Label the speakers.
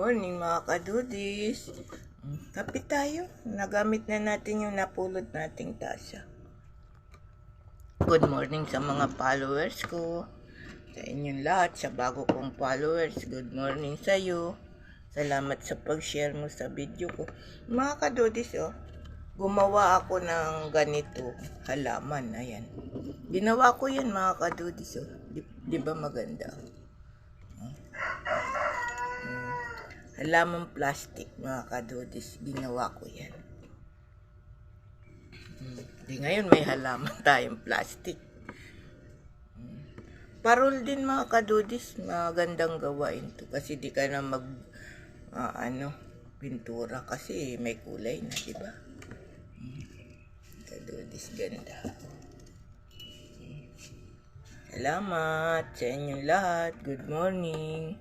Speaker 1: morning mga kadudis. Kape tayo. Nagamit na natin yung napulot nating tasa. Good morning sa mga followers ko. Sa inyong lahat, sa bago kong followers, good morning sa iyo. Salamat sa pag-share mo sa video ko. Mga kadudis, gumawa ako ng ganito halaman. Ayan. Ginawa ko yan mga kadudis. Di ba maganda? Halaman plastic mga kadudis, ginawa ko yan. Di ngayon may halaman tayong plastic. Parol din mga kadudis, magandang gawain to kasi di ka na pintura kasi may kulay na, di ba? Kadudis, ganda. Salamat sa inyong lahat. Good morning.